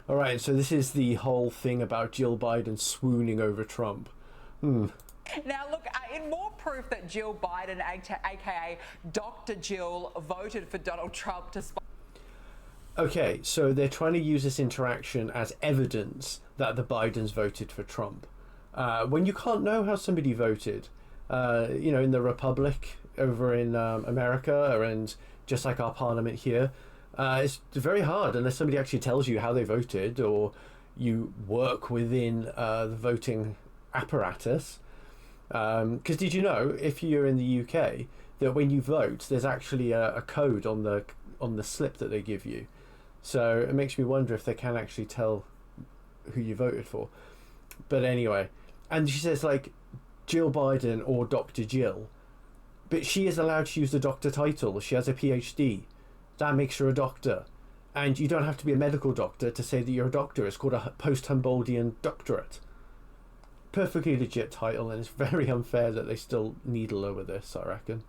All right, so this is the whole thing about Jill Biden swooning over Trump. Now, look, in more proof that Jill Biden, aka Dr. Jill, voted for Donald Trump to spy. Okay, so they're trying to use this interaction as evidence that the Bidens voted for Trump. When you can't know how somebody voted, in the Republic over in America, and just like our parliament here, it's very hard unless somebody actually tells you how they voted or you work within the voting apparatus. Because did you know, if you're in the UK, that when you vote, there's actually a code on the slip that they give you. So it makes me wonder if they can actually tell who you voted for. But anyway, and she says like Jill Biden or Dr. Jill, but she is allowed to use the doctor title. She has a PhD. That makes her a doctor. And you don't have to be a medical doctor to say that you're a doctor. It's called a post-Humboldtian doctorate. Perfectly legit title, and it's very unfair that they still needle over this, I reckon.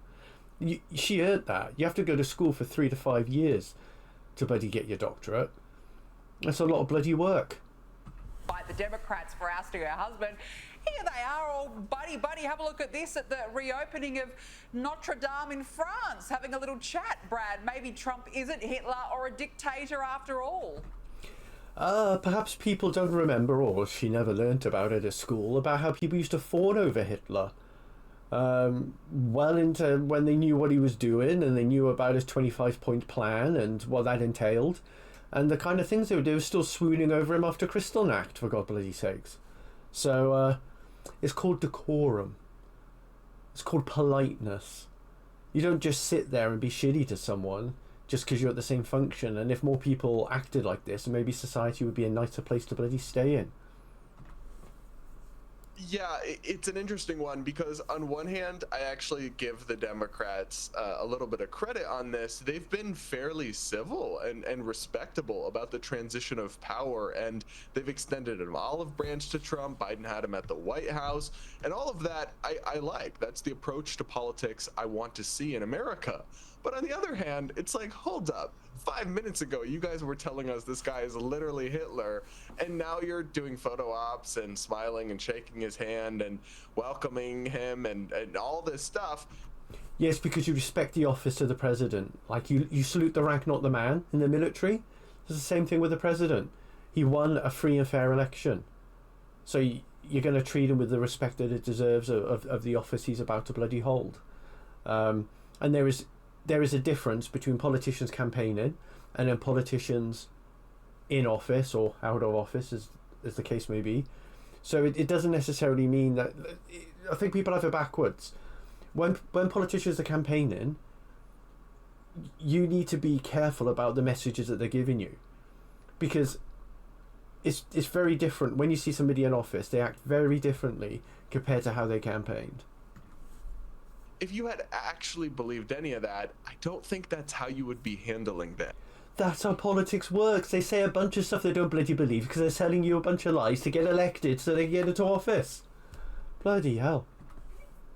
She earned that. You have to go to school for 3 to 5 years to bloody get your doctorate. That's a lot of bloody work. By the Democrats for ousting her husband. Here they are, all buddy. Have a look at this at the reopening of Notre Dame in France. Having a little chat, Brad. Maybe Trump isn't Hitler or a dictator after all. Perhaps people don't remember, or she never learnt about it at school, about how people used to fawn over Hitler. Well into when they knew what he was doing and they knew about his 25-point plan and what that entailed. And the kind of things they would do was still swooning over him after Kristallnacht, for God bloody sakes. So, it's called decorum. It's called politeness. You don't just sit there and be shitty to someone just because you're at the same function. And if more people acted like this, maybe society would be a nicer place to bloody stay in. Yeah, it's an interesting one because on one hand, I actually give the Democrats a little bit of credit on this. They've been fairly civil and respectable about the transition of power, and they've extended an olive branch to Trump. Biden had him at the White House, and all of that I like. That's the approach to politics I want to see in America. But on the other hand, it's like, hold up. 5 minutes ago, you guys were telling us this guy is literally Hitler, and now you're doing photo ops and smiling and shaking his hand and welcoming him and all this stuff. Yes, because you respect the office of the president. Like, you salute the rank, not the man in the military. It's the same thing with the president. He won a free and fair election. So you're going to treat him with the respect that it deserves of the office he's about to bloody hold. And there is a difference between politicians campaigning and then politicians in office or out of office, as the case may be. So it doesn't necessarily mean that. I think people have it backwards. When politicians are campaigning, you need to be careful about the messages that they're giving you, because it's very different. When you see somebody in office, they act very differently compared to how they campaigned. If you had actually believed any of that, I don't think that's how you would be handling that. That's how politics works. They say a bunch of stuff they don't bloody believe because they're selling you a bunch of lies to get elected so they can get into office. Bloody hell.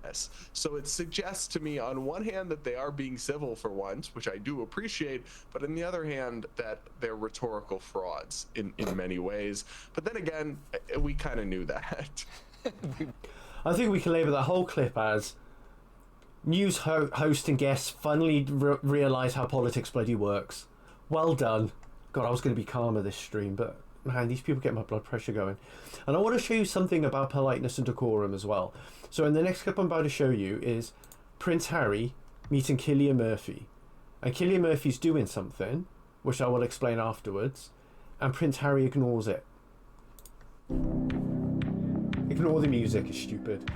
Yes. So it suggests to me, on one hand, that they are being civil for once, which I do appreciate, but on the other hand, that they're rhetorical frauds in many ways. But then again, we kind of knew that. I think we can label that whole clip as news host and guests finally realise how politics bloody works. Well done. God, I was going to be calmer this stream, but man, these people get my blood pressure going. And I want to show you something about politeness and decorum as well. So in the next clip I'm about to show you is Prince Harry meeting Cillian Murphy. And Cillian Murphy's doing something, which I will explain afterwards, and Prince Harry ignores it. Ignore the music, it's stupid.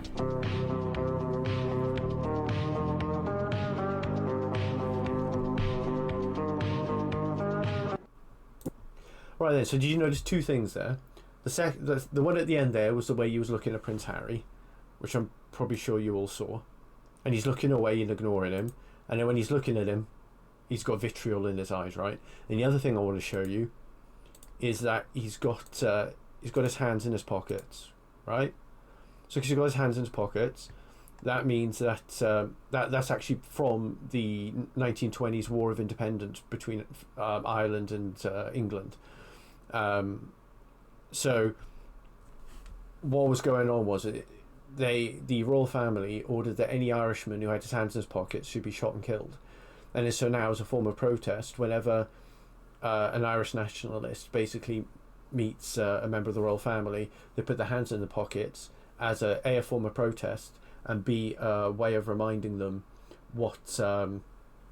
Right then, so did you notice two things there? The one at the end there was the way he was looking at Prince Harry, which I'm probably sure you all saw. And he's looking away and ignoring him. And then when he's looking at him, he's got vitriol in his eyes, right? And the other thing I want to show you is that he's got his hands in his pockets, right? So because he's got his hands in his pockets, that means that that's actually from the 1920s War of Independence between Ireland and England. So what was going on was the royal family ordered that any Irishman who had his hands in his pockets should be shot and killed. And so now, as a form of protest, whenever an Irish nationalist basically meets a member of the royal family, they put their hands in their pockets as a form of protest, and B, a way of reminding them what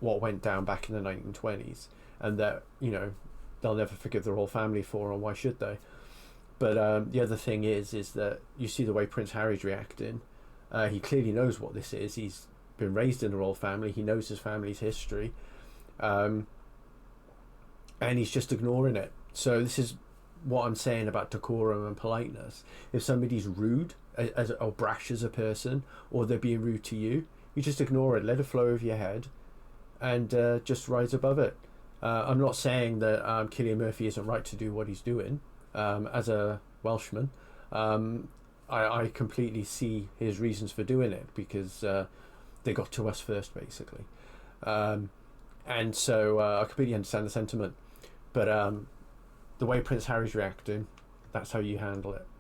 went down back in the 1920s, and that, you know, they'll never forgive the royal family for, and why should they? But the other thing is that you see the way Prince Harry's reacting. He clearly knows what this is. He's been raised in the royal family. He knows his family's history, and he's just ignoring it. So this is what I'm saying about decorum and politeness. If somebody's rude or brash as a person, or they're being rude to you, you just ignore it, let it flow over your head, and just rise above it. I'm not saying that Cillian Murphy isn't right to do what he's doing. As a Welshman, I completely see his reasons for doing it, because they got to us first, basically. And so I completely understand the sentiment. But the way Prince Harry's reacting, that's how you handle it.